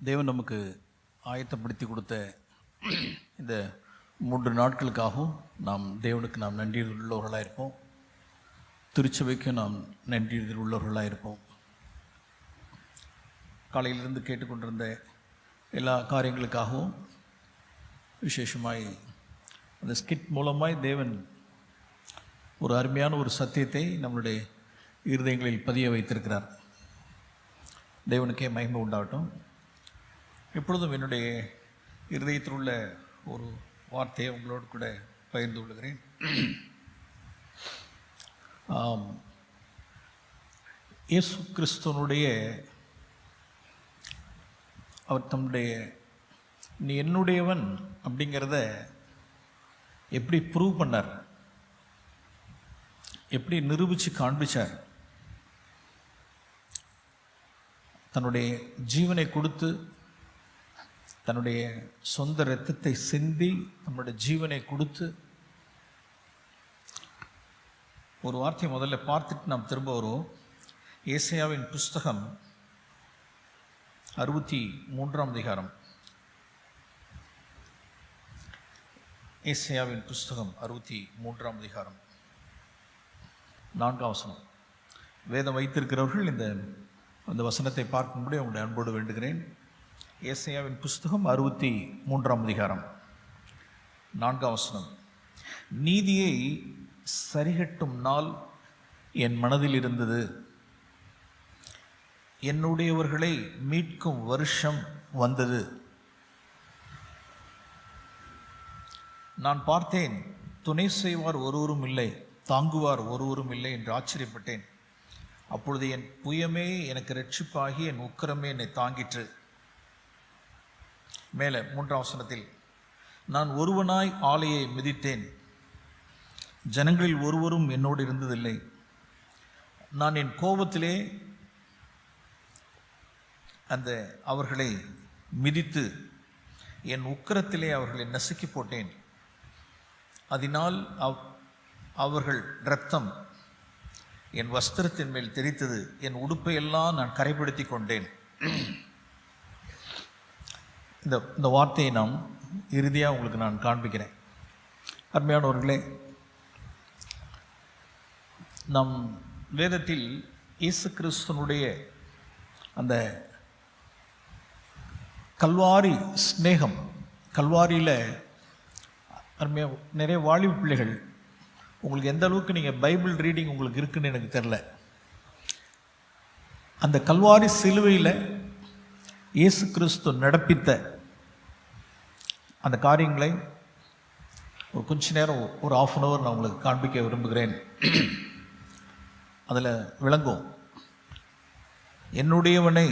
தேவன் நமக்கு ஆயத்தப்படுத்தி கொடுத்த இந்த 3 நாட்களுக்காகவும் நாம் தேவனுக்கு நன்றி உள்ளவர்களாக இருப்போம். திருச்சபைக்கு நாம் நன்றி உள்ளவர்களாக இருப்போம். காலையிலிருந்து கேட்டுக்கொண்டிருந்த எல்லா காரியங்களுக்காகவும் விசேஷமாய் அந்த ஸ்கிட் மூலமாய் தேவன் ஒரு அருமையான ஒரு சத்தியத்தை நம்மளுடைய இருதயங்களில் பதிய வைத்திருக்கிறார். தேவனுக்கே மகிமை உண்டாகட்டும். எப்பொழுதும் என்னுடைய இருதயத்தில் உள்ள ஒரு வார்த்தையை உங்களோடு கூட பகிர்ந்து கொள்கிறேன். இயேசு கிறிஸ்துவனுடைய அவர் தம்முடைய நீ என்னுடையவன் அப்படிங்கிறத எப்படி ப்ரூவ் பண்ணார், எப்படி நிரூபித்து காண்பிச்சார். தன்னுடைய ஜீவனை கொடுத்து தன்னுடைய சொந்த இரத்தத்தை சிந்தி நம்முடைய ஜீவனை கொடுத்து ஒரு வார்த்தையை முதல்ல பார்த்துட்டு நாம் திரும்ப வருவோம். ஏசாயாவின் புஸ்தகம் 63ஆம் அதிகாரம். ஏசாயாவின் புஸ்தகம் 63ஆம் அதிகாரம் 4ஆம் வசனம். வேதம் வைத்திருக்கிறவர்கள் அந்த வசனத்தை பார்க்கும்படி உங்களுடைய அன்போடு வேண்டுகிறேன். ஏசாயாவின் புஸ்தகம் 63ஆம் அதிகாரம் 4ஆம் வசனம். நீதியை சரிகட்டும் நாள் என் மனதில் இருந்தது, என்னுடையவர்களை மீட்கும் வருஷம் வந்தது. நான் பார்த்தேன், துணை செய்வார் ஒருவரும் இல்லை, தாங்குவார் ஒருவரும் இல்லை என்று ஆச்சரியப்பட்டேன். அப்பொழுது என் புயமே எனக்கு இரட்சிப்பாகி என் உக்கிரமே என்னை தாங்கிற்று. மேலே 3ஆம் வசனத்தில், நான் ஒருவனாய் ஆலையை மிதித்தேன், ஜனங்களில் ஒருவரும் என்னோடு இருந்ததில்லை. நான் என் கோபத்திலே அவர்களை மிதித்து என் உக்கிரத்திலே அவர்களை நசுக்கி போட்டேன். அதனால் அவர்கள் இரத்தம் என் வஸ்திரத்தின் மேல் தெரித்தது, என் உடுப்பையெல்லாம் நான் கரைப்படுத்தி கொண்டேன். இந்த வார்த்தையை நாம் இறுதியாக உங்களுக்கு நான் காண்பிக்கிறேன். அருமையானவர்களே, நம் வேதத்தில் இயேசு கிறிஸ்துவனுடைய அந்த கல்வாரி ஸ்நேகம், கல்வாரியில் அருமையாக நிறைய வாலிப பிள்ளைகள், உங்களுக்கு எந்த அளவுக்கு நீங்கள் பைபிள் ரீடிங் உங்களுக்கு இருக்குன்னு எனக்கு தெரில. அந்த கல்வாரி சிலுவையில் இயேசு கிறிஸ்து நடப்பித்த அந்த காரியங்களை ஒரு கொஞ்ச நேரம், ஒரு 1/2 hour நான் உங்களுக்கு காண்பிக்க விரும்புகிறேன். அதில் விளங்கும், என்னுடையவனை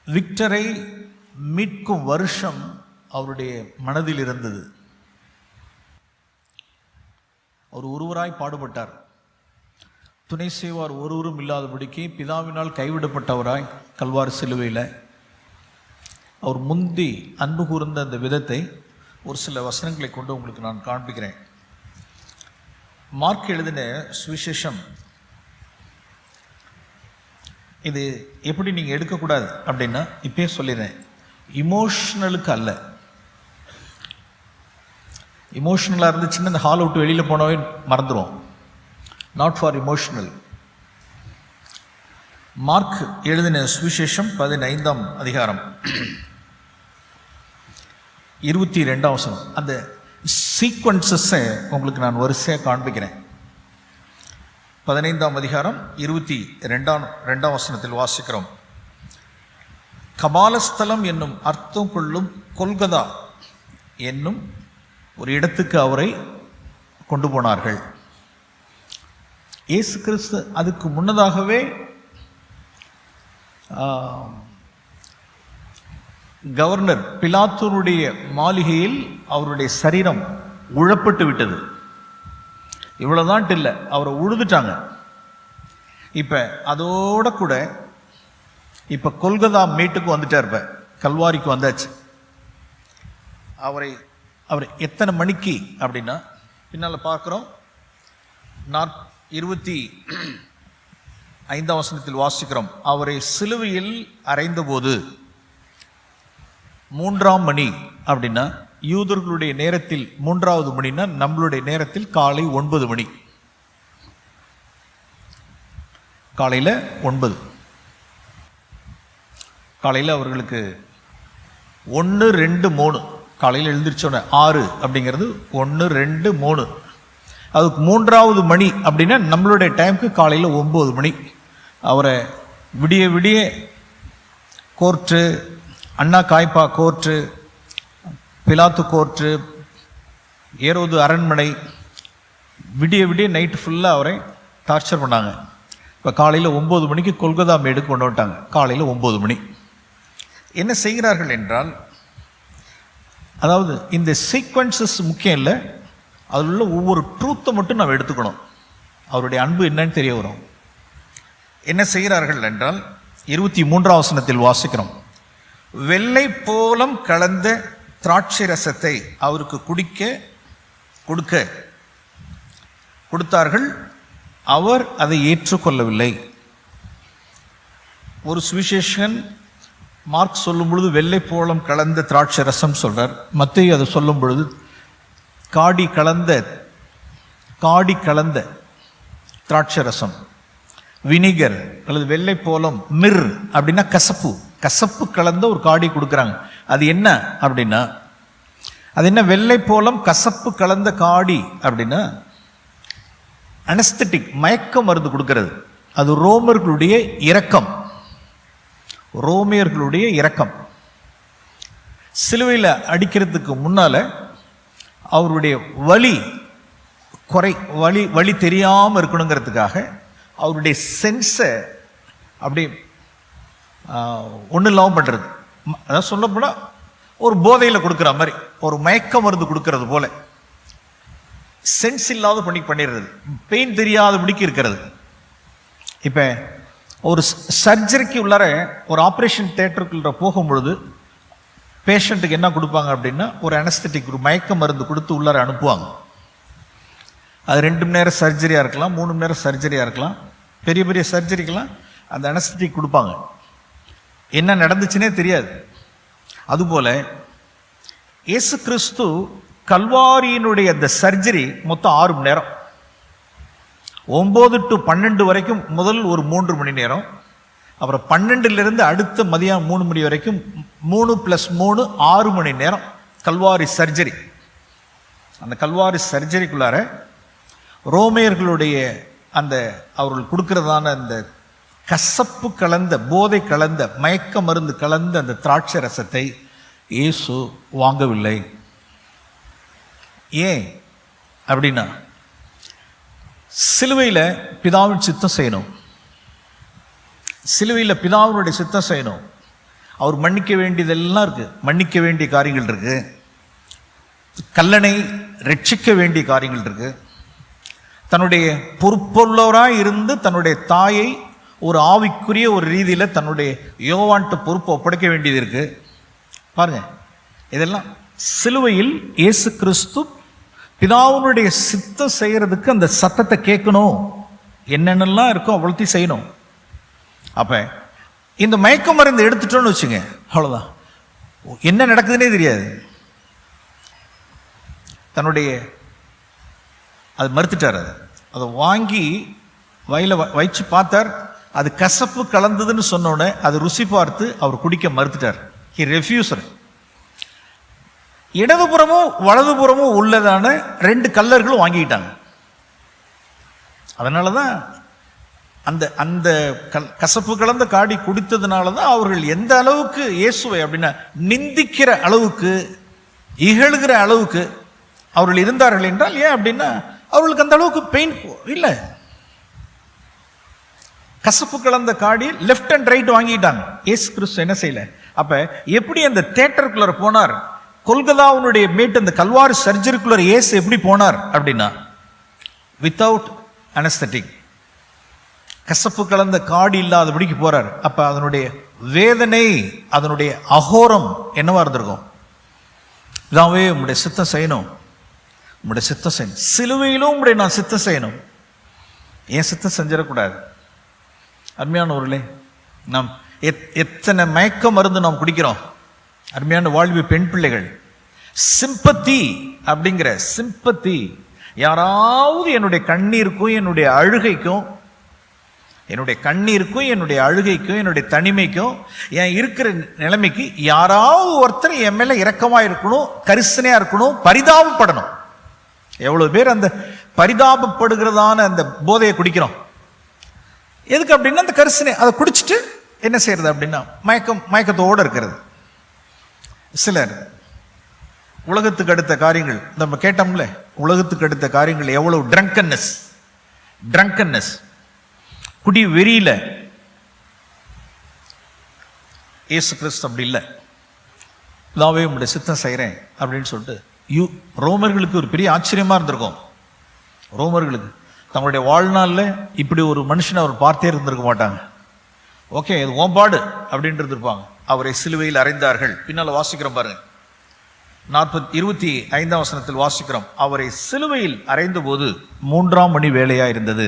விக்டரை மீட்கும் வருஷம் அவருடைய மனதில் இருந்தது. அவர் ஒருவராய் பாடுபட்டார், துணை செய்வார் ஒருவரும் இல்லாதபடிக்கு பிதாவினால் கைவிடப்பட்டவராய் கல்வாரி சிலுவையில் அவர் முந்தி அன்பு கூர்ந்த அந்த விதத்தை ஒரு சில வசனங்களை கொண்டு உங்களுக்கு நான் காண்பிக்கிறேன். மார்க் எழுதின சுவிசேஷம், இது எப்படி நீங்கள் எடுக்கக்கூடாது அப்படின்னா இப்பயே சொல்லிடுறேன், இமோஷனலுக்கு அல்ல. இமோஷனலாக இருந்துச்சுன்னா இந்த ஹால் விட்டு வெளியில் போனவே மறந்துடும். Not for emotional. மார்க் எழுதின சுவிசேஷம் 15ஆம் அதிகாரம் 22ஆம் வசனம். அந்த சீக்வன்சஸை உங்களுக்கு நான் வரிசையாக காண்பிக்கிறேன். 15ஆம் அதிகாரம் 22ஆம் வசனத்தில் வாசிக்கிறோம். கபாலஸ்தலம் என்னும் அர்த்தம் கொள்ளும் கொல்கதா என்னும் ஒரு இடத்துக்கு அவரை கொண்டு போனார்கள். இயேசு கிறிஸ்து அதுக்கு முன்னதாகவே கவர்னர் பிலாத்தூருடைய மாளிகையில் அவருடைய சரீரம் உழப்பட்டு விட்டது. இவ்வளோதான் இல்லை, அவரை உழுதுட்டாங்க. இப்போ அதோட கூட இப்போ கொல்கதா மீட்டுக்கு வந்துட்டார். இப்போ கல்வாரிக்கு வந்தாச்சு. அவர் எத்தனை மணிக்கு அப்படின்னா பின்னால் பார்க்குறோம். 25ஆம் வசனத்தில் வாசிக்கிறோம், அவரை சிலுவையில் அறைந்தபோது மூன்றாம் மணி அப்படின்னா யூதர்களுடைய நேரத்தில் மூன்றாவது மணினா நம்மளுடைய நேரத்தில் காலை 9 மணி. காலையில் 9. காலையில் அவர்களுக்கு 1, 2, 3 காலையில் எழுந்திரிச்சோன்னே 6 அப்படிங்கிறது 1, 2, 3. அதுக்கு மூன்றாவது மணி அப்படின்னா நம்மளுடைய டைமுக்கு காலையில் 9 மணி. அவரை விடிய விடிய கோர்ட்டு, அண்ணா காய்பா கோர்ட்டு, பிலாத்து கோர்ட்டு, ஏரோது அரண்மனை, விடிய விடிய நைட்டு ஃபுல்லாக அவரை டார்ச்சர் பண்ணாங்க. இப்போ காலையில் 9 மணிக்கு கொல்கத்தா மேடுக்கு கொண்டு வந்துட்டாங்க. காலையில் 9 மணி. என்ன செய்கிறார்கள் என்றால், அதாவது இந்த சீக்வன்சஸ் முக்கியம் இல்லை, அதில் உள்ள ஒவ்வொரு ட்ரூத்தை மட்டும் நாம் எடுத்துக்கணும். அவருடைய அன்பு என்னன்னு தெரிய வரும். என்ன செய்கிறார்கள் என்றால் 23ஆம் வசனத்தில் வாசிக்கிறோம். வெள்ளை போலம் கலந்த திராட்சை ரசத்தை அவருக்கு கொடுத்தார்கள். அவர் அதை ஏற்றுக்கொள்ளவில்லை. ஒரு சுவிசேஷன் மார்க் சொல்லும் பொழுது வெள்ளை போலம் கலந்த திராட்சை ரசம் சொல்றார். மத்தேயு அதை சொல்லும் பொழுது காடி கலந்த திராட்சை ரசம், வினிகர் அல்லது வெள்ளை போலம், மிர் அப்படின்னா கசப்பு கலந்த ஒரு காடி கொடுக்குறாங்க. அது என்ன அப்படின்னா, அது என்ன வெள்ளை போலம் கசப்பு கலந்த காடி அப்படின்னா அனஸ்தட்டிக், மயக்க மருந்து கொடுக்கிறது. அது ரோமர்களுடைய இரக்கம். சிலுவையில் அடிக்கிறதுக்கு முன்னால அவருடைய வலி தெரியாமல் இருக்கணுங்கிறதுக்காக அவருடைய சென்ஸை அப்படி ஒன்றும் இல்லாமல் பண்ணுறது. அதாவது சொல்லப்போனால் ஒரு போதையில் கொடுக்குற மாதிரி, ஒரு மயக்க மருந்து கொடுக்கறது போல சென்ஸ் இல்லாத பண்ணிடுறது, பெயின் தெரியாதபடிக்கு இருக்கிறது. இப்போ ஒரு சர்ஜரிக்கு உள்ளார ஒரு ஆப்ரேஷன் தியேட்டருக்குள்ள போகும்பொழுது பேஷண்ட்டுக்கு என்ன கொடுப்பாங்க அப்படின்னா ஒரு அனஸ்தட்டிக், ஒரு மயக்க மருந்து கொடுத்து உள்ளார அனுப்புவாங்க. அது 2 மணி நேரம் சர்ஜரியாக இருக்கலாம், 3 மணி நேரம் சர்ஜரியாக இருக்கலாம். பெரிய சர்ஜரிக்கெல்லாம் அந்த அனஸ்தட்டிக் கொடுப்பாங்க. என்ன நடந்துச்சுன்னே தெரியாது. அதுபோல் இயேசு கிறிஸ்து கல்வாரியினுடைய அந்த சர்ஜரி மொத்தம் 6 மணி நேரம். 9 to 12 வரைக்கும் முதல் ஒரு 3 மணி நேரம், அப்புறம் 12லிருந்து அடுத்த மதியம் 3 மணி வரைக்கும் 3 + 3 6 மணி நேரம் கல்வாரி சர்ஜரி. அந்த கல்வாரி சர்ஜரிக்குள்ளார ரோமையர்களுடைய அந்த அவர்கள் கொடுக்கிறதான அந்த கசப்பு கலந்த, போதை கலந்த, மயக்க மருந்து கலந்த அந்த திராட்சை ரசத்தை இயேசு வாங்கவில்லை. ஏன் அப்படின்னா, சிலுவையில் பிதாவின் சித்தம் செய்யணும். சிலுவையில் பிதாவினுடைய சித்தம் செய்யணும். அவர் மன்னிக்க வேண்டியதெல்லாம் இருக்கு, மன்னிக்க வேண்டிய காரியங்கள் இருக்கு. கல்லனை ரட்சிக்க வேண்டிய காரியங்கள் இருக்கு. தன்னுடைய பொறுப்புள்ளவராக இருந்து தன்னுடைய தாயை ஒரு ஆவிக்குரிய ஒரு ரீதியில் தன்னுடைய யோவான்ட்டு பொறுப்பை ஒப்படைக்க வேண்டியது இருக்கு. பாருங்க, இதெல்லாம் சிலுவையில் இயேசு கிறிஸ்து பிதாவுனுடைய சித்தம் செய்யறதுக்கு அந்த சத்தத்தை கேட்கணும். என்னென்னலாம் இருக்கோ அவ்வளோத்தையும் செய்யணும். அப்ப இந்த மயக்க மருந்து எடுத்துட்டோன்னு வச்சுங்க, அவ்வளோதான், என்ன நடக்குதுன்னே தெரியாது. தன்னுடைய அது மறுத்துட்டார். அதை வாங்கி வயல வச்சு பார்த்தார். அது கசப்பு கலந்ததுன்னு சொன்னோடனே அது ருசி பார்த்து அவர் குடிக்க மறுத்துட்டார். ஹி ரெஃப்யூசர். இடதுபுறமும் வலதுபுறமும் உள்ளதான 2 கல்லர்களும் வாங்கிட்டாங்க. அதனால தான் அந்த அந்த கசப்பு கலந்த காடி குடித்ததுனால தான் அவர்கள் எந்த அளவுக்கு இயேசுவை அப்படின்னா நிந்திக்கிற அளவுக்கு, இகழுகிற அளவுக்கு அவர்கள் இருந்தார்கள் என்றால், ஏன் அப்படின்னா அவர்களுக்கு அந்த அளவுக்கு பெயின் இல்லை. கசப்பு கலந்த காடி லெஃப்ட் அண்ட் ரைட் வாங்கிட்டாங்க. இயேசு கிறிஸ்து என்ன செய்யல. அப்ப எப்படி அந்த தியேட்டருக்குள்ள போனார், கொல்கதாவுடைய மீட் அந்த கல்வாரி சர்ஜரிக்குள்ள இயேசு எப்படி போனார் அப்படின்னா வித்தவுட் அனஸ்தட்டிக், கசப்பு கலந்த காடி இல்லாதபடிக்கு போறார். அப்ப அதனுடைய வேதனை, அதனுடைய அகோரம் என்னவா இருந்திருக்கும். இதாவே உங்களுடைய சித்தம் செய்யணும், உங்களுடைய சித்தம் செய்யணும், சிலுவையிலும் உங்களுடைய நான் சித்தம் செய்யணும், ஏன் சித்தம் செஞ்சிடக்கூடாது. அருமையானவர்களே, நாம் எத்தனை மயக்க மருந்து நாம் குடிக்கிறோம். அருமையான வாழ்வு பெண் பிள்ளைகள், சிம்பத்தி அப்படிங்கிற சிம்பத்தி, யாராவது என்னுடைய கண்ணீருக்கும் என்னுடைய அழுகைக்கும் என்னுடைய தனிமைக்கும் என் இருக்கிற நிலைமைக்கு யாராவது ஒருத்தர் என் மேல இரக்கமா இருக்கணும், கரிசனையா இருக்கணும், பரிதாபப்படணும். எவ்வளவு பேர் அந்த பரிதாபப்படுகிறதான அந்த போதையை குடிக்கிறோம். எதுக்கு அப்படின்னா அந்த கரிசனை, அதை குடிச்சிட்டு என்ன செய்யறது அப்படின்னா மயக்கத்தோடு இருக்கிறது. சிலர் உலகத்துக்கு அடுத்த காரியங்கள், நம்ம கேட்டோம்ல, உலகத்துக்கு அடுத்த காரியங்கள் எவ்வளவு ட்ரங்கன்னஸ், குடி வெறியில. இயேசு கிறிஸ்து அப்படி இல்லை. இதாவே உங்களுடைய சித்தம் செய்கிறேன் அப்படின்னு சொல்லிட்டு ரோமர்களுக்கு ஒரு பெரிய ஆச்சரியமா இருந்திருக்கும். ரோமர்களுக்கு தங்களுடைய வாழ்நாளில் இப்படி ஒரு மனுஷனை அவர் பார்த்தே இருந்திருக்க மாட்டாங்க. ஓகே, இது ஓம்பாடு அப்படின்ட்டு இருப்பாங்க. அவரை சிலுவையில் அறைந்தார்கள். பின்னால் வாசிக்கிறோம் பாருங்க, 25ஆம் வசனத்தில் வாசிக்கிறோம், அவரை சிலுவையில் அறைந்த போது 3ஆம் மணி வேலையா இருந்தது.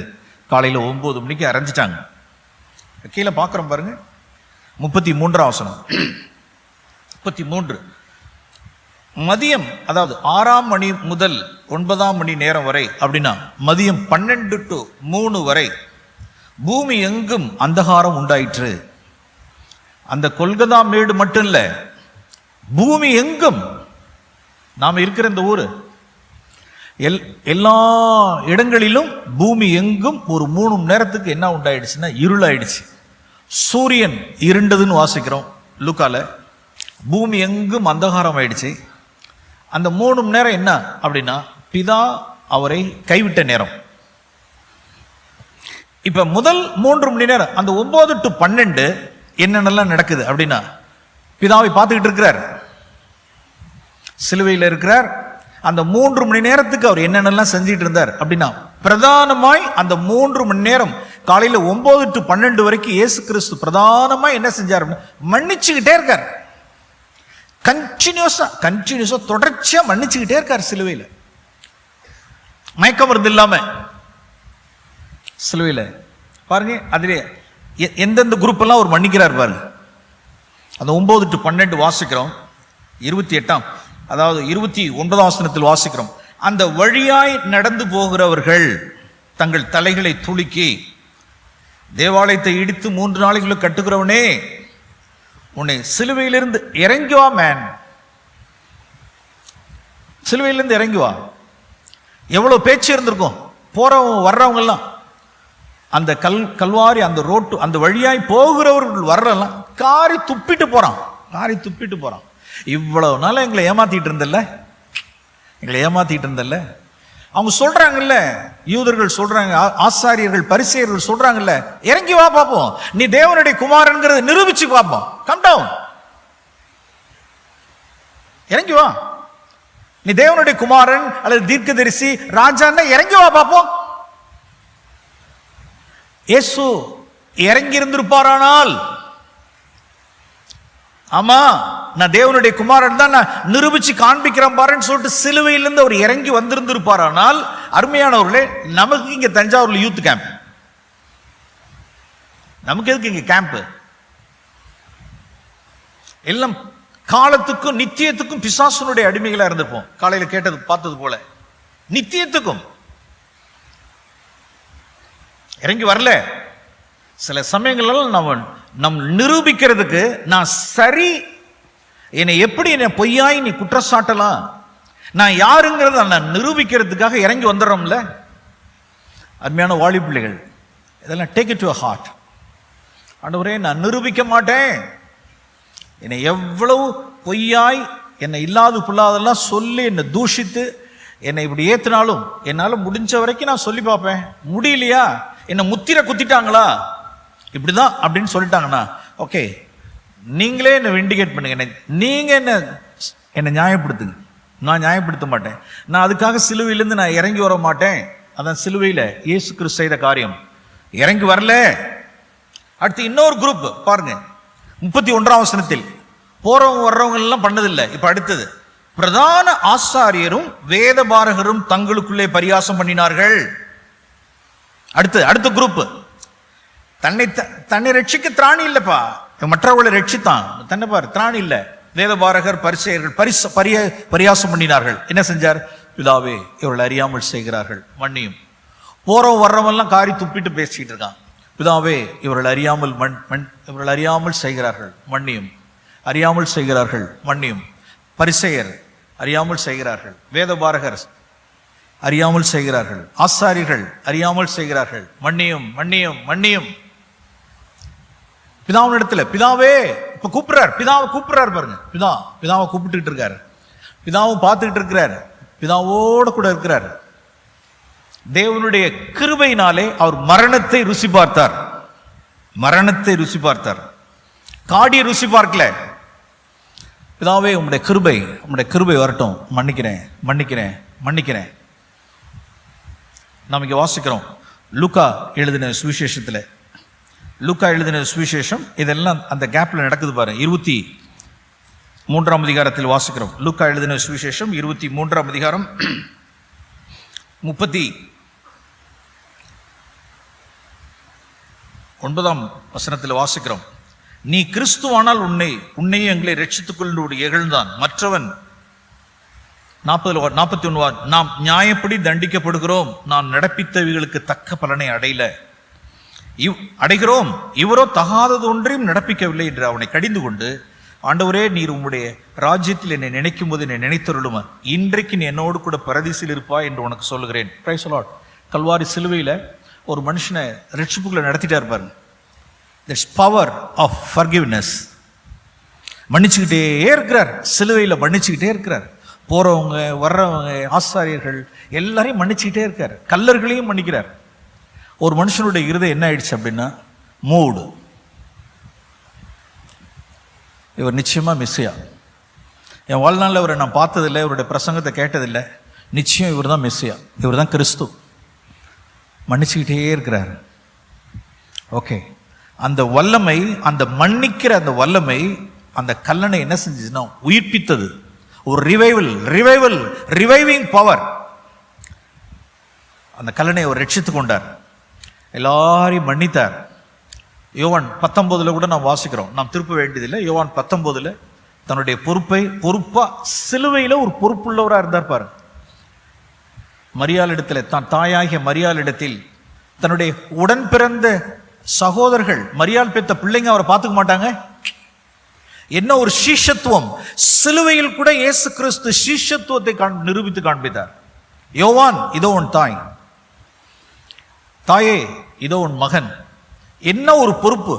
காலையில் 9 மணிக்கு அரைஞ்சிட்டாங்க. கீழே பார்க்குறோம் பாருங்க, 33ஆம் வசனம். 33 மதியம், அதாவது 6ஆம் மணி முதல் 9ஆம் மணி நேரம் வரை அப்படின்னா மதியம் 12 to 3 வரை பூமி எங்கும் அந்தகாரம் உண்டாயிற்று. அந்த கொல்கதா மேடு மட்டும் இல்ல, பூமி எங்கும், நாம இருக்கிற இந்த ஊரு எல்லா இடங்களிலும் பூமி எங்கும் ஒரு 3 மணி நேரத்துக்கு என்ன உண்டாயிடுச்சுன்னா இருளாயிடுச்சு. சூரியன் இருண்டதுன்னு வாசிக்கிறோம் லூக்கால. பூமி எங்கும் அந்தகாரம் ஆயிடுச்சு. அந்த 3 மணி நேரம் என்ன அப்படின்னா பிதா அவரை கைவிட்ட நேரம். இப்ப முதல் 3 மணி நேரம், அந்த 9 to 12 என்னென்னலாம் நடக்குது அப்படின்னா, பிதாவை பார்த்துக்கிட்டு இருக்கிறார், சிலுவையில் இருக்கிறார். அந்த 3 மணி நேரத்துக்கு அவர் என்னென்னலாம் செஞ்சிட்டு இருந்தார் அப்படின்னா, பிரதானமாய் அந்த 3 மணி நேரம் காலையில 9 to 12 வரைக்கும் இயேசு கிறிஸ்து பிரதானமாய் என்ன செஞ்சார் அப்படின்னா மன்னிச்சுக்கிட்டே இருக்கார். கண்டினியூஸா தொடர்ச்சியா மன்னிச்சுக்கிட்டே இருக்கார் சிலுவையில். மயக்க மருந்து இல்லாம சிலுவையில் பாருங்க. அதிலே எந்தெந்த குரூப் எல்லாம் அவர் மன்னிக்கிறார் பாருங்க. அந்த 9 to 12 வாசிக்கிறோம். 28ஆம், அதாவது 29ஆம் வசனத்தில் வாசிக்கிறோம், அந்த வழியாய் நடந்து போகிறவர்கள் தங்கள் தலைகளை துலுக்கி, தேவாலயத்தை இடித்து 3 நாளைக்குள்ள கட்டுகிறவனே, உன்னை சிலுவையிலிருந்து இறங்கி வா மேன், சிலுவையிலிருந்து இறங்கி வா. எவ்வளவு பேச்சு இருந்திருக்கும். போறவங்க வர்றவங்க எல்லாம் அந்த கல்வாரி அந்த ரோட்டு அந்த வழியாய் போகிறவர்கள் வர்றெல்லாம் காரி துப்பிட்டு போறான். இவ்வளவு நாள் எங்களை ஏமாத்திட்டு இருந்தல்ல, அவங்க சொல்றாங்கல்ல, யூதர்கள் சொல்றாங்க, ஆசாரியர்கள் பரிசேயர்கள் சொல்றாங்கல்ல, இறங்கி வா பாப்போம், நீ தேவனுடைய குமாரன்கிறத நிரூபிச்சு பார்ப்போம், கம் டவுன், இறங்கி வா, நீ தேவனுடைய குமாரன் அல்லது தீர்க்கதரிசி ராஜான்னா இறங்கி வா பாப்போம். இயேசு இறங்கி இருந்திருப்பாரானால், ஆமா நான் தேவனுடைய குமாரன் தான், நான் நிரூபிச்சு காண்பிக்கிறேன் பாருன்னு சொல்லிட்டு சிலுவையிலிருந்து அவர் இறங்கி வந்திருந்திருப்பாரானால், அருமையானவர்களே, நமக்கு இங்க தஞ்சாவூர்ல யூத் கேம்ப், நமக்கு எதுக்கு இங்க கேம்ப்? எல்லாம் காலத்துக்கும் நித்தியத்துக்கும் பிசாசனுடைய அடிமைகளா இருந்திருப்போம். காலையில கேட்டது பார்த்தது போல நித்தியத்துக்கும் இறங்கி வரல. சில சமயங்கள்ல நம் நிரூபிக்கிறதுக்கு, நான் சரி, என்னை எப்படி என்னை பொய்யாய் நீ குற்றச்சாட்டலாம், நான் யாருங்கிறத நான் நிரூபிக்கிறதுக்காக இறங்கி வந்துடுறோம்ல. அருமையான வாலி பிள்ளைகள், இதெல்லாம் டேக் இட் டு ஹார்ட். ஆண்டவரே, நான் நிரூபிக்க மாட்டேன், என்னை எவ்வளவு பொய்யாய் என்னை இல்லாது புல்லாதெல்லாம் சொல்லி என்னை தூஷித்து என்னை இப்படி ஏத்தினாலும் என்னால் முடிஞ்ச வரைக்கும் நான் சொல்லி பார்ப்பேன். முடியலையா, என்னை முத்திரை குத்திட்டாங்களா, இப்படிதான் அப்படின்னு சொல்லிட்டாங்கன்னா, ஓகே, நீங்களே என்னை விண்டிகேட் பண்ணுங்க, நீங்க என்னை நியாயப்படுத்துங்க, நான் நியாயப்படுத்த மாட்டேன். நான் அதுக்காக சிலுவையிலிருந்து நான் இறங்கி வர மாட்டேன். அதான் சிலுவையில் இயேசு கிறிஸ்து செய்த காரியம். இறங்கி வரல. அடுத்து இன்னொரு குரூப் பாருங்க, 31ஆம் வசனத்தில், போறவங்க வர்றவங்க எல்லாம் பண்ணதில்லை. இப்ப அடுத்தது, பிரதான ஆசாரியரும் வேதபாரகரும் தங்களுக்குள்ளே பரியாசம் பண்ணினார்கள். அடுத்த குரூப், தன்னை ரட்சிக்க திராணி இல்லப்பா, மற்றவர்களை ரட்சித்தான், தன்னை பாரு திராணி இல்லை, வேதபாரகர் பரிசேயர்கள் பரியாசம் பண்ணினார்கள். என்ன செஞ்சார்? பிதாவே, இவர்கள் அறியாமல் செய்கிறார்கள், மன்னியும். போறவன் வர்றவெல்லாம் காரி துப்பிட்டு பேசிக்கிட்டு இருக்கான். பிதாவே, இவர்கள் அறியாமல் செய்கிறார்கள், மன்னியும். அறியாமல் செய்கிறார்கள், மன்னியும். பரிசேயர் அறியாமல் செய்கிறார்கள், வேதபாரகர் அறியாமல் செய்கிறார்கள், ஆசாரியர்கள் அறியாமல் செய்கிறார்கள், மன்னியும், மன்னியும், மன்னியும். பிதாவினிடத்துல பிதாவே இப்ப கூப்பிடுறார், பிதாவை கூப்பிடுறாரு பாருங்க. பிதாவை கூப்பிட்டு இருக்காரு, பிதாவும் பார்த்துக்கிட்டு இருக்கிறாரு, பிதாவோட கூட இருக்கிறார். தேவனுடைய கிருபையினாலே அவர் மரணத்தை ருசி பார்த்தார். மரணத்தை ருசி பார்த்தார், காடியை ருசி பார்க்கல. பிதாவே, உம்முடைய கிருபை வரட்டும், மன்னிக்கிறேன். நாம் இங்க வாசிக்கிறோம் லூக்கா எழுதின சுவிசேஷம், இதெல்லாம் அந்த கேப்ல நடக்குது பாருங்க. 23ஆம் அதிகாரத்தில் வாசிக்கிறோம். லூக்கா எழுதின சுவிசேஷம் 23ஆம் அதிகாரம் 39ஆம் வசனத்தில் வாசிக்கிறோம். நீ கிறிஸ்துவானால் உன்னையும் எங்களை ரட்சித்துக் கொண்டு இகழ்ந்தான். மற்றவன் 41 நாம் நியாயப்படி தண்டிக்கப்படுகிறோம், நாம் நடப்பித்தவைகளுக்கு தக்க பலனை அடைகிறோம், இவரோ தகாதது ஒன்றையும் நடப்பிக்கவில்லை என்று அவனை கடிந்து கொண்டு, ஆண்டவரே, நீர் உம்முடைய ராஜ்யத்தில் என்னை நினைக்கும் போது என்னை நினைத்தருளும், இன்றைக்கு நீ என்னோடு கூட பரதீசில் இருப்பாய் என்று உனக்கு சொல்லுகிறேன். Praise the Lord. கல்வாரி சிலுவையில் ஒரு மனுஷனை ரட்சிப்புக்குள்ள நடத்திட்டா இருப்பாரு. There's power of forgiveness. மன்னிச்சுக்கிட்டே இருக்கிறார், சிலுவையில் மன்னிச்சுக்கிட்டே இருக்கிறார். போறவங்க வர்றவங்க ஆசாரியர்கள் எல்லாரையும் மன்னிச்சுக்கிட்டே இருக்கார், கல்லர்களையும் மன்னிக்கிறார். ஒரு மனுஷனுடைய இருதயம் என்ன ஆயிடுச்சு அப்படின்னா, மூடு. இவர் நிச்சயமா மெஸ்ஸியா. என் வாழ்நாளில் இவரை நான் பார்த்ததில்லை, இவருடைய பிரசங்கத்தை கேட்டதில்லை. நிச்சயம் இவர் தான் மெஸ்ஸியா, இவர் தான் கிறிஸ்து. மன்னிச்சுக்கிட்டே இருக்கிறார். ஓகே, அந்த வல்லமை, அந்த மன்னிக்கிற அந்த வல்லமை அந்த கல்லணை என்ன செஞ்சுச்சுன்னா உயிர்ப்பித்தது. ஒரு ரிவைவிங் பவர். அந்த கல்லணை அவர் ரட்சித்துக் கொண்டார், எல்லாரையும் மன்னித்தார். யோவான் 19 கூட நாம் வாசிக்கிறோம், நாம் திருப்ப வேண்டியதில்லை. யோவான் 19 தன்னுடைய பொறுப்பா சிலுவையில ஒரு பொறுப்புள்ளவரா இருந்தார் பாரு. மரியாளிடத்தில், தான் தாயாகிய மரியாளிடத்தில் தன்னுடைய உடன் பிறந்த சகோதரர்கள், மரியாள் பெற்ற பிள்ளைங்க அவரை பார்த்துக்க மாட்டாங்க. என்ன ஒரு சீஷத்துவம்! சிலுவையில் கூட இயேசு கிறிஸ்து சீஷத்துவத்தை நிரூபித்து காண்பித்தார். யோவான், இதோ உன் தாய், தாயே இதோ உன் மகன். என்ன ஒரு பொறுப்பு!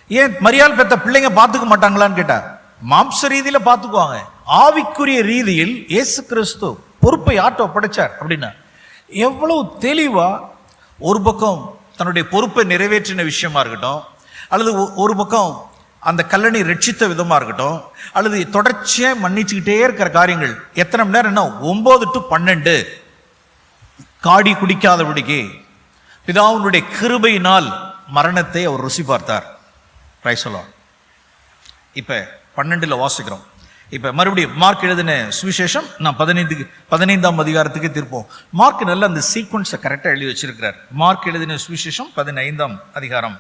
ஏன் மரியாள் பெற்ற பிள்ளைங்க பார்த்துக்க மாட்டாங்களான்னு கேட்டார். மாம்ச ரீதியில பார்த்துக்குவாங்க, ஆவிக்குரிய ரீதியில் இயேசு கிறிஸ்து பொறுப்பை ஆட்ட ஒப்படைச்சார். அப்படின்னா எவ்வளவு தெளிவா ஒரு பக்கம் தன்னுடைய பொறுப்பை நிறைவேற்றின விஷயமா இருக்கட்டும், அல்லது ஒரு பக்கம் அந்த கல்லணை ரட்சித்த விதமா இருக்கட்டும், அல்லது தொடர்ச்சியா மன்னிச்சுக்கிட்டே இருக்கிற காரியங்கள். எத்தனை மணி நேரம்? 9 to 12 காடி குடிக்காதபடிக்கு பிதாவுடைய கிருபையினால் மரணத்தை அவர் ருசி பார்த்தார். Praise the Lord. இப்ப 12 வாசிக்கிறோம். இப்ப மறுபடியும் மார்க் எழுதின சுவிசேஷம் நாம் 15ஆம் அதிகாரத்துக்கு திருப்போம். மார்க் நல்ல அந்த சீக்வன்ஸை கரெக்டா எழுதி வச்சிருக்கிறார். மார்க் எழுதின சுவிசேஷம் 15ஆம் அதிகாரம்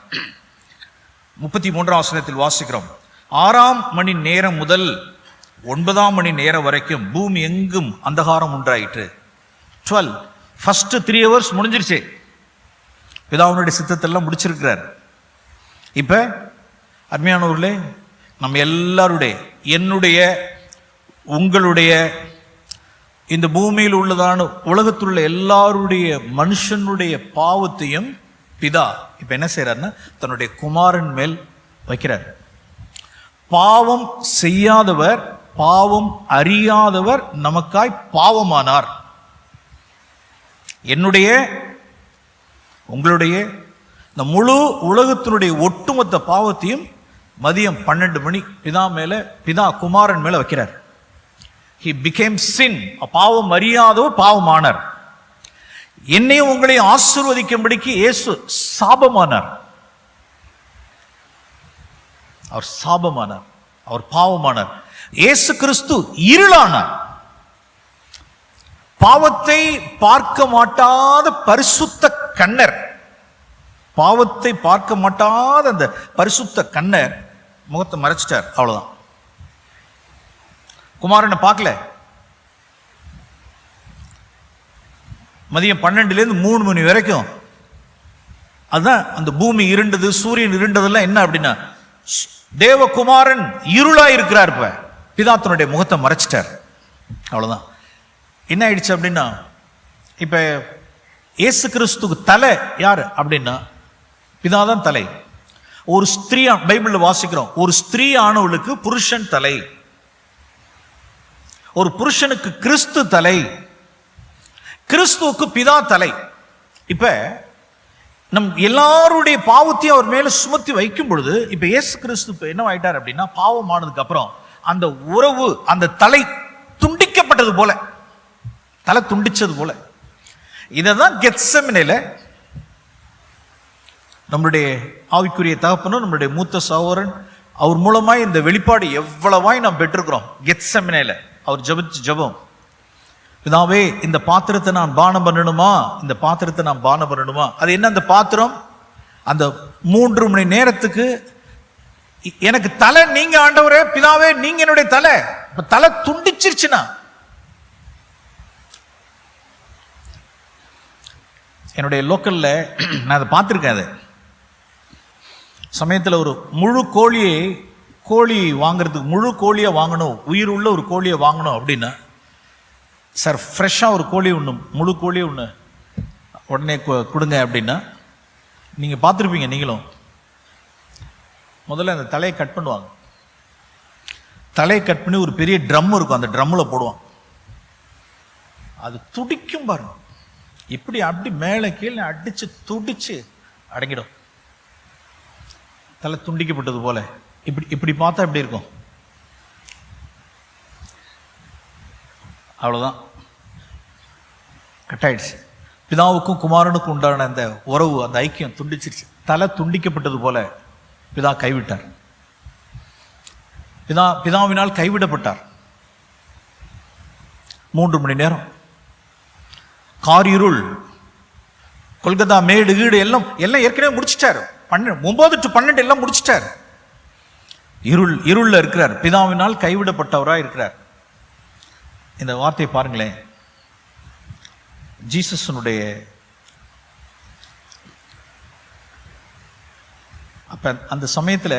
33ஆம் வசனத்தில் வாசிக்கிறோம். 6ஆம் மணி நேரம் முதல் 9ஆம் மணி நேரம் வரைக்கும் பூமி எங்கும் அந்தகாரம் உண்டாயிற்று. 12 ஃபர்ஸ்ட் 3 hours முடிஞ்சிருச்சு. பிதாவுடைய சித்தத்தெல்லாம் முடிச்சிருக்கிறார். இப்ப அருமையானவர்களே, நம்ம எல்லாருடைய, என்னுடைய, உங்களுடைய, இந்த பூமியில் உள்ளதான உலகத்தில் உள்ள எல்லாருடைய மனுஷனுடைய பாவத்தையும் பிதா இப்ப என்ன செய்யறாருன்னா தன்னுடைய குமாரன் மேல் வைக்கிறார். பாவம் செய்யாதவர், பாவம் அறியாதவர் நமக்காய் பாவமானார். என்னுடைய, உங்களுடைய, இந்த முழு உலகத்தினுடைய ஒட்டுமொத்த பாவத்தையும் மதியம் 12 மணி பிதா குமாரன் மேல வைக்கிறார். He became sin. பாவம் அறியாதவர் பாவமானார். என்னையும் உங்களையும் ஆசீர்வதிக்கும்படிக்கு இயேசு சாபமானார். அவர் சாபமானார், அவர் பாவமானார். இயேசு கிறிஸ்து இருளானார். பாவத்தை பார்க்க மாட்டாத பரிசுத்த கண்ணர், பாவத்தை பார்க்க மாட்டாத அந்த பரிசுத்த கண்ணர் முகத்தை மறைச்சிட்டார். அவ்வளவுதான். குமாரனை பார்க்கல. மதியம் 12லேருந்து 3 மணி வரைக்கும் அதுதான் அந்த பூமி இருண்டது, சூரியன் இருண்டதெல்லாம் என்ன அப்படின்னா தேவகுமாரன் இருளா இருக்கிறார். இப்ப பிதாத்தனுடைய முகத்தை மறைச்சிட்டார். அவ்வளவுதான். என்ன ஆயிடுச்சு அப்படின்னா இப்ப இயேசு கிறிஸ்துக்கு தலை யாரு அப்படின்னா பிதாதான் தலை. ஒரு ஸ்திரீ, பைபிள்ல வாசிக்கிறோம், ஒரு ஸ்திரீ ஆனவளுக்கு புருஷன் தலை, ஒரு புருஷனுக்கு கிறிஸ்து தலை, கிறிஸ்துவுக்கு பிதா தலை. இப்ப நம் எல்லாருடைய பாவத்தையும் அவர் மேல சுமத்தி வைக்கும் பொழுது இப்ப இயேசு கிறிஸ்து என்ன ஆயிட்டார் அப்படின்னா பாவமானதுக்கு அப்புறம் அந்த உறவு, அந்த தலை துண்டிக்கப்பட்டது போல, தலை துண்டிச்சது போல. இததான் கெத்செமனேல நம்மளுடைய ஆவிக்குரிய தகப்பனும் நம்மளுடைய மூத்த சகோதரன் அவர் மூலமாய் இந்த வெளிப்பாடு எவ்வளவாய் நாம் பெற்றிருக்கிறோம். கெத்செமனேல அவர் ஜெபிச்ச ஜெபம், பிதாவே இந்த பாத்திரத்தை நான் பானம் பண்ணணுமா, இந்த பாத்திரத்தை நான் பானம் பண்ணணுமா. அது என்ன அந்த பாத்திரம்? அந்த 3 மணி நேரத்துக்கு எனக்கு தலை நீங்க ஆண்டவரே, பிதாவே நீங்க என்னுடைய தலை. இப்ப தலை துண்டிச்சிருச்சுன்னா என்னுடைய லோக்கல்ல நான் அதை பார்த்துருக்கேன். அது சமயத்தில் ஒரு முழு கோழி வாங்குறதுக்கு, முழு கோழியை வாங்கணும், உயிர் உள்ள ஒரு கோழியை வாங்கணும் அப்படின்னா சார் ஃப்ரெஷ்ஷாக ஒரு கோழி ஒன்று, முழு கோழி ஒன்று உடனே கொடுங்க அப்படின்னா நீங்கள் பார்த்துருப்பீங்க. நீங்களும் முதல்ல அந்த தலையை கட் பண்ணுவாங்க. தலையை கட் பண்ணி ஒரு பெரிய ட்ரம் இருக்கும், அந்த ட்ரம்மில் போடுவான். அது துடிக்கும் பாருங்க, இப்படி அப்படி மேலே கீழே அடிச்சு துடிச்சு அடங்கிடும். தலை துண்டிக்கப்பட்டது போல. இப்படி இப்படி பார்த்தா எப்படி இருக்கும்? அவ்வளோதான், கட்டாயிடுச்சு. பிதாவுக்கும் குமாரனுக்கும் உண்டான அந்த உறவு, அந்த ஐக்கியம் துண்டிச்சிருச்சு. தலை துண்டிக்கப்பட்டது போல பிதா கைவிட்டார். பிதாவினால் கைவிடப்பட்டார். 3 மணி நேரம் காரிருள், கொல்கத்தா மேடு கீடு எல்லாம் ஏற்கனவே முடிச்சிட்டாரு. 9 to 12 எல்லாம் முடிச்சிட்டார். இருள்ல இருக்கிறார், பிதாவினால் கைவிடப்பட்டவராக இருக்கிறார். இந்த வார்த்தையை பாருங்களேன். ஜீசஸனுடைய அப்ப அந்த சமயத்துல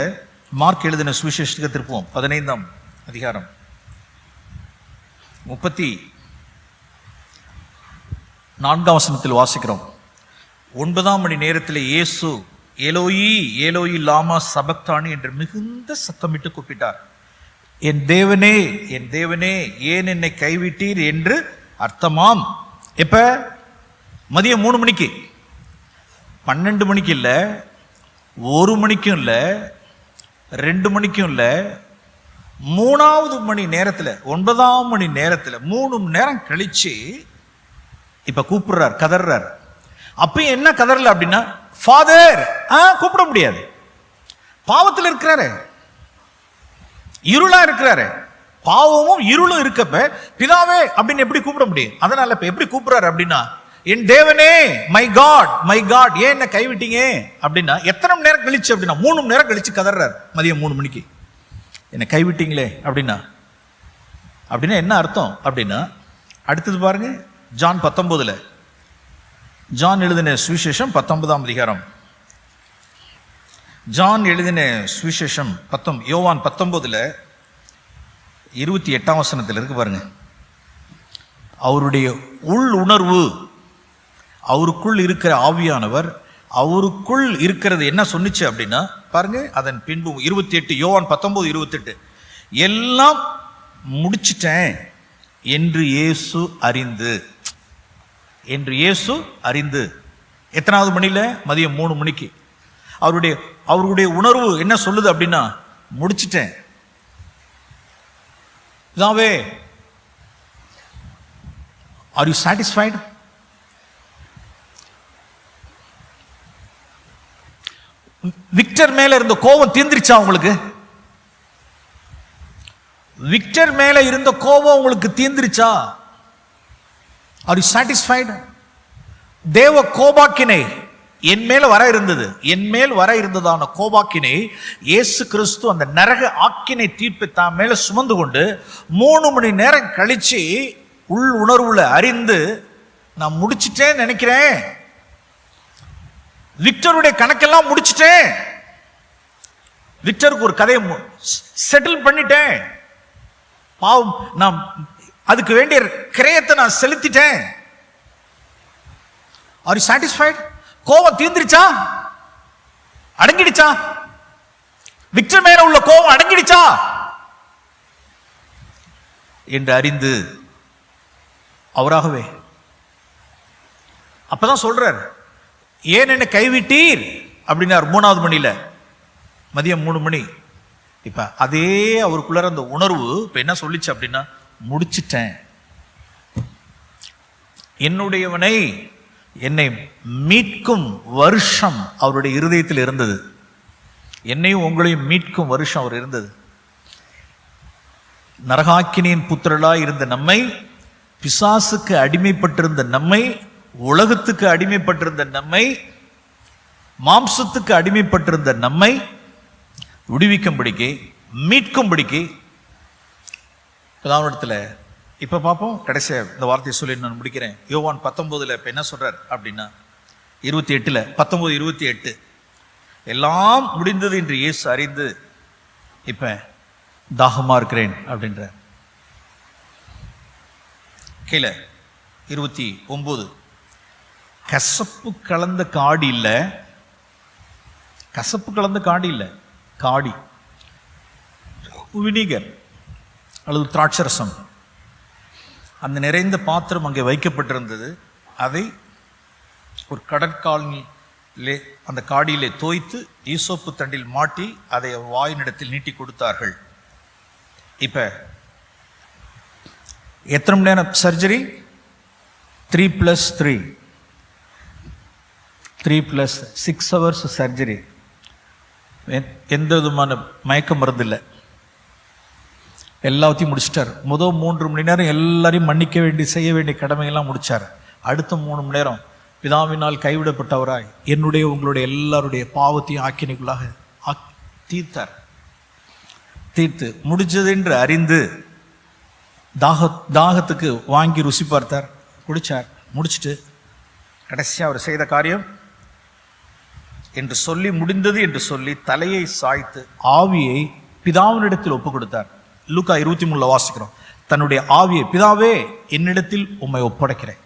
மார்க் எழுதின சுவிசேஷத்துக்கு திருப்போம் 15ஆம் அதிகாரம் 34ஆம் வசனத்தில் வாசிக்கிறோம். 9ஆம் மணி நேரத்தில் இயேசு ஏலோயி ஏலோயி லாமா சபக்தானி என்று மிகுந்த சத்தமிட்டு கூப்பிட்டார். என் தேவனே என் தேவனே ஏன் என்னை கைவிட்டீர் என்று அர்த்தமாம். எப்ப? மதியம் 3 மணிக்கு, 12 மணிக்கு இல்லை, 1 மணிக்கும் இல்லை, 2 மணிக்கும் இல்லை, 3ஆவது மணி நேரத்தில், 9ஆம் மணி நேரத்தில் 3 மணி நேரம் கழிச்சு இப்ப கூப்பிடுறார், கதறார். அப்பயும் என்ன கதறல அப்படின்னா ஃபாதர் கூப்பிட முடியாது, பாவத்தில் இருக்கிறாரு, இருளா இருக்கிறாரு. பாவமும் இருளும் இருக்கப்ப பிதாவே அப்படின்னு எப்படி கூப்பிட முடியும்? அதனால இப்ப எப்படி கூப்பிடுறாரு அப்படின்னா என் தேவனே மை காட் ஏன் என்ன கைவிட்டீங்க அப்படின்னா எத்தனை மணி நேரம் கழிச்சு அப்படின்னா 3 மணி நேரம் கழிச்சு கதறாரு. மதியம் 3 மணிக்கு என்ன கைவிட்டீங்களே அப்படின்னா என்ன அர்த்தம் அப்படின்னா அடுத்தது பாருங்க, ஜான் 19, ஜான் எழுதின சுவிசேஷம் 19ஆம் அதிகாரம். ஜான் எழுதின சுவிசேஷம் யோவான் 19 28ஆம் வசனத்தில் இருக்கு பாருங்க. அவருடைய உள் உணர்வு, அவருக்குள் இருக்கிற ஆவியானவர் அவருக்குள் இருக்கிறது என்ன சொன்னிச்சு அப்படின்னா பாருங்க. அதன் பின்பு 28, யோவான் 19:28 எல்லாம் முடிச்சிட்டேன் என்று இயேசு அறிந்து. எத்தனாவது மணியில? மதியம் 3 மணிக்கு. அவருடைய உணர்வு என்ன சொல்லுது அப்படின்னா முடிச்சிட்டேன். பிதாவே ஆர் யூ சாட்டிஸ்ஃபைடு? விக்டர் மேல இருந்த கோபம் தீர்ந்துருச்சா உங்களுக்கு? விக்டர் மேல இருந்த கோபம் உங்களுக்கு தீர்ந்துருச்சா? Are you satisfied? தேவ கோபாக்கினை என் மேல் வர இருந்ததான கோபாக்கினை இயேசு கிறிஸ்து அந்த நரக ஆக்கினை தீர்ப்பை தான் மேல சுமந்து கொண்டு 3 மணி நேரம் கழிச்சு உள் உணர்வுல அறிந்து, நான் முடிச்சிட்டேன்னு நினைக்கிறேன், விக்டருடைய கணக்கெல்லாம் முடிச்சிட்டேன், விக்டருக்கு ஒரு கதையை செட்டில் பண்ணிட்டேன், பாவம் நான் அதுக்கு வேண்டிய கிரயத்தை நான் செலுத்திட்டேன். Are you satisfied? கோபம் தீர்ந்துருச்சா? அடங்கிடுச்சா? விக்டர் மேல உள்ள கோபம் அடங்கிடுச்சா என்று அறிந்து அவராகவே அப்பதான் சொல்றார், ஏன் என்ன கைவிட்டீர் அப்படின்னார் 3வது மணியில, மதியம் 3 மணி. இப்ப அதே அவருக்குள்ள அந்த உணர்வு இப்ப என்ன சொல்லிச்சு அப்படின்னா, முடிச்சிட்டேன், என்னுடையவனை என்னை மீட்கும் வருஷம் அவருடைய இருதயத்தில் இருந்தது, என்னையும் உங்களையும் மீட்கும் வருஷம் அவர் இருந்தது. நரகாக்கினியின் புத்திரலாய் இருந்த நம்மை, பிசாசுக்கு அடிமைப்பட்டிருந்த நம்மை, உலகத்துக்கு அடிமைப்பட்டிருந்த நம்மை, மாம்சத்துக்கு அடிமைப்பட்டிருந்த நம்மை விடுவிக்கும்படிக்கு, மீட்கும்படிக்கு இடத்துல இப்ப பார்ப்போம். கடைசியா இந்த வார்த்தையை சொல்லி நான் முடிக்கிறேன். யோவான் 19 இப்ப என்ன சொல்றார் அப்படின்னா, 28 19:28 எல்லாம் முடிந்தது என்று இயேசு அறிந்து இப்ப தாகமா இருக்கிறேன் அப்படின்ற. கீழே 29 கசப்பு கலந்த காடி இல்ல, கசப்பு கலந்த காடி இல்ல, காடி வினிகர் அல்லது திராட்சரசம், அந்த நிறைந்த பாத்திரம் அங்கே வைக்கப்பட்டிருந்தது. அதை ஒரு கடற்காலிலே அந்த காடியிலே தோய்த்து ஈசோப்பு தண்டில் மாட்டி அதை வாயினிடத்தில் நீட்டி கொடுத்தார்கள். இப்ப எத்தனை மணி நேரம் சர்ஜரி? 3+3 6 hours surgery. எந்த விதமான மயக்க மருந்து இல்லை, எல்லாத்தையும் முடிச்சிட்டார். முதல் 3 மணி நேரம் எல்லாரையும் மன்னிக்க செய்ய வேண்டிய கடமையெல்லாம் முடிச்சார். அடுத்த 3 மணி நேரம் பிதாவினால் கைவிடப்பட்டவராய் என்னுடைய உங்களுடைய எல்லாருடைய பாவத்தையும் ஆக்கினைக்குள்ளாக தீர்த்து முடிச்சது என்று அறிந்து தாகத்துக்கு வாங்கி ருசி பார்த்தார், குடிச்சார். முடிச்சுட்டு கடைசியா அவர் செய்த காரியம் என்று சொல்லி, முடிந்தது என்று சொல்லி தலையை சாய்த்து ஆவியை பிதாவினிடத்தில் ஒப்பு கொடுத்தார். லூக்கா 23 வாசிக்கிறோம். தன்னுடைய ஆவியை, பிதாவே என்னிடத்தில் உம்மை ஒப்படைக்கிறேன்,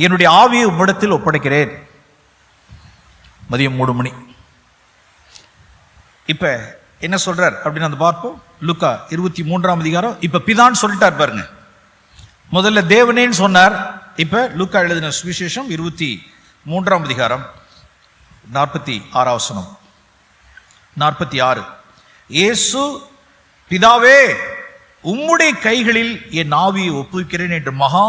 என்னுடைய ஆவியை உம்மிடத்தில் ஒப்படைக்கிறேன். மதியம் 3 மணி. இப்ப என்ன சொல்றார் அப்படின்னு அந்த பார்ப்போம். லூக்கா 23ஆம் அதிகாரம். இப்ப பிதான்னு சொல்லிட்டார் பாருங்க. முதல்ல தேவனேன்னு சொன்னார். இப்ப லூக்கா எழுதின சுவிசேஷம் 23ஆம் அதிகாரம் 46 வசனம் 46. இயேசு, பிதாவே உம்முடைய கைகளில் என் ஆவியை ஒப்புவிக்கிறேன் என்று மகா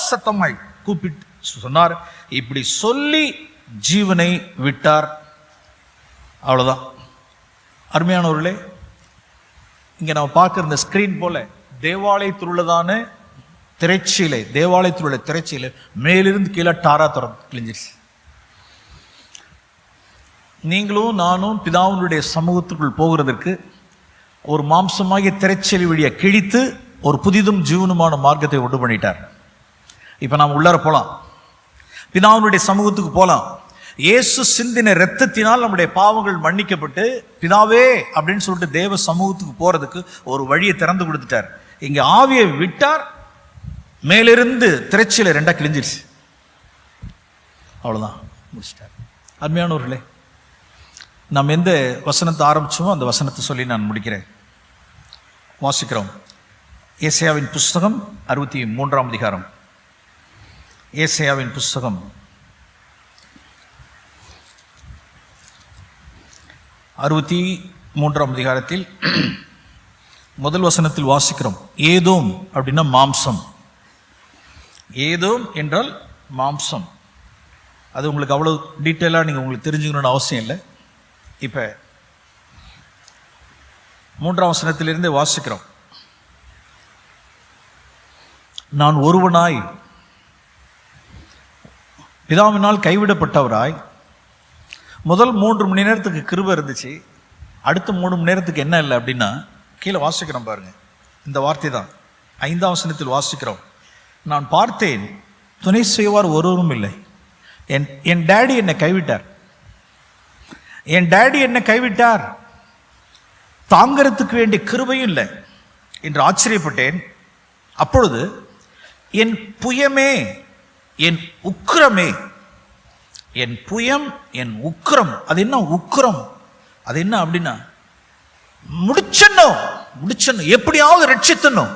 சத்தமாய் கூப்பிட்டு சொன்னார். இப்படி சொல்லி ஜீவனை விட்டார். அவ்வளவுதான். அருமையானவர்களே, இங்க நம்ம பார்க்கிற இந்த ஸ்கிரீன் போல தேவாலயத்தில் உள்ளதான திரைச்சீலை, தேவாலயத்தில் உள்ள திரைச்சீலை மேலிருந்து கீழே டாரா கிழிஞ்சிருச்சு. நீங்களும் நானும் பிதாவினுடைய சமூகத்துக்குள் போகிறதற்கு ஒரு மாம்சமாகிய திரைச்சீலை வழியை கிழித்து ஒரு புதிதும் ஜீவனுமான மார்க்கத்தை உண்டு பண்ணிட்டார். இப்ப நாம் உள்ளார போலாம், பிதாவினுடைய சமூகத்துக்கு போலாம். இயேசு சிந்தின இரத்தத்தினால் நம்முடைய பாவங்கள் மன்னிக்கப்பட்டு பிதாவே அப்படின்னு சொல்லிட்டு தேவ சமூகத்துக்கு போறதுக்கு ஒரு வழியை திறந்து கொடுத்துட்டார். இங்க ஆவியை விட்டார், மேலிருந்து திரைச்சீலை 2 கிழிஞ்சிருச்சு. அவ்வளவுதான், முடிச்சிட்டார். அருமையானவர்களே, நாம் எந்த வசனத்தை ஆரம்பிச்சோமோ அந்த வசனத்தை சொல்லி நான் முடிக்கிறேன். வாசிக்கிறோம். ஏசாயாவின் புஸ்தகம் 63ஆம் அதிகாரம். ஏசாயாவின் புஸ்தகம் 63ஆம் அதிகாரத்தில் முதல் வசனத்தில் வாசிக்கிறோம். ஏதோம் அப்படின்னா மாம்சம். ஏதோம் என்றால் மாம்சம். அது உங்களுக்கு அவ்வளவு டீட்டெயிலாக நீங்கள் உங்களுக்கு தெரிஞ்சுக்கணும்னு அவசியம் இல்லை. இப்ப 3ஆம் வசனத்திலிருந்து வாசிக்கிறோம். நான் ஒருவனாய் பிதாவினால் கைவிடப்பட்டவராய் முதல் 3 மணி நேரத்துக்கு கிருபை இருந்துச்சு, அடுத்த 3 மணி நேரத்துக்கு என்ன இல்லை அப்படின்னா, கீழே வாசிக்கிறோம் பாருங்க, இந்த வார்த்தை தான் 5ஆம் வசனத்தில் வாசிக்கிறோம். நான் பார்த்தேன், துணை செய்வார் ஒருவரும் இல்லை. என் டேடி என்னை கைவிட்டார், என் டேடி என்னை கைவிட்டார், தாங்கிறதுக்கு வேண்டிய கிருபையும் இல்லை என்று ஆச்சரியப்பட்டேன். அப்பொழுது என் புயமே, என் உக்கிரமே, என் புயம், என் உக்கிரம். அது என்ன உக்கிரம்? அது என்ன அப்படின்னா, முடிச்சணும், எப்படியாவது ரட்சித்தணும்,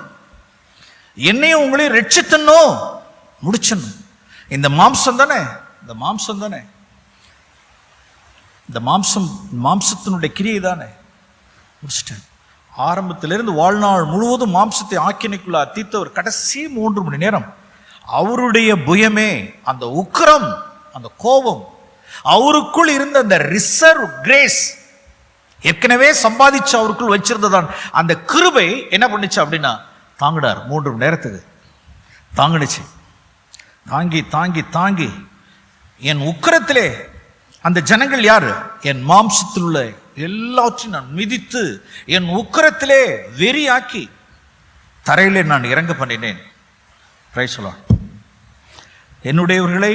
என்னையும் உங்களையும் ரட்சித்தணும், முடிச்சணும். இந்த மாம்சம் தானே, இந்த மாம்சத்தினுடைய கிரியை தானே, முடிச்சிட்டேன். ஆரம்பத்திலிருந்து வாழ்நாள் முழுவதும் மாம்சத்தை ஆக்கினைக்குள்ள தீர்த்தவர் கடைசி 3 மணி நேரம் அவருடைய புயமே, அந்த உக்கிரம், அந்த கோபம், அவருக்குள் இருந்த அந்த ரிசர்வ் கிரேஸ், ஏற்கனவே சம்பாதிச்சு அவருக்குள் வச்சிருந்ததான் அந்த கிருபை என்ன பண்ணுச்சு அப்படின்னா, தாங்கினார். 3 மணி நேரத்துக்கு தாங்கிடுச்சு. தாங்கி தாங்கி தாங்கி என் உக்கிரத்திலே அந்த ஜனங்கள் யாரு? என் மாம்சத்தில் உள்ள எல்லாவற்றையும் நான் மிதித்து என் உக்கிரத்திலே வெறியாக்கி தரையிலே நான் இறங்க பண்ணினேன். Praise the Lord. என்னுடையவர்களை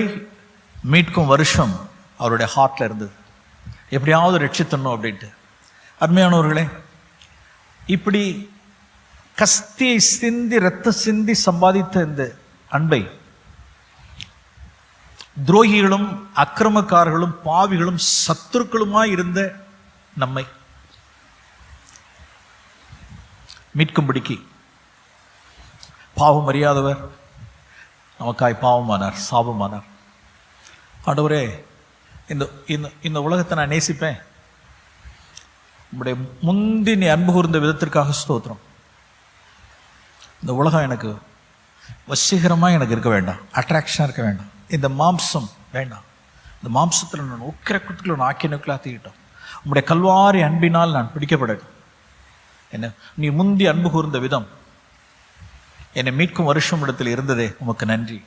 மீட்கும் வருஷம் அவருடைய ஹார்ட்ல இருந்தது, எப்படியாவது ரட்சித்தணும் அப்படின்ட்டு. அருமையானவர்களே, இப்படி கஸ்தியை சிந்தி ரத்த சிந்தி சம்பாதித்த இந்த அன்பை துரோகிகளும் அக்கிரமக்காரர்களும் பாவிகளும் சத்துருக்களுமாய் இருந்த நம்மை மீட்கும்படிக்கு பாவம் அறியாதவர் நமக்காய் பாவமானார், சாபமானார். ஆண்டவரே, இந்த உலகத்தை நான் நேசிப்பேன், உங்களுடைய முந்தினி அன்பு கூர்ந்த விதத்திற்காக ஸ்தோத்திரம். இந்த உலகம் எனக்கு வசீகரமாக எனக்கு இருக்க வேண்டாம், அட்ராக்ஷனாக இருக்க வேண்டாம், இந்த மாம்சம் வேண்டாம். இந்த மாம்சத்தில் நான் உக்கிரக்குள்ள நான் ஆக்கினுக்குள்ள ஆத்திக்கிட்டோம். உங்களுடைய கல்வாரி அன்பினால் நான் பிடிக்கப்படட்டும். என்ன நீ முந்தி அன்பு கூர்ந்த விதம் என்னை மீட்கும் வருஷம் இடத்தில் இருந்ததே, உமக்கு நன்றி.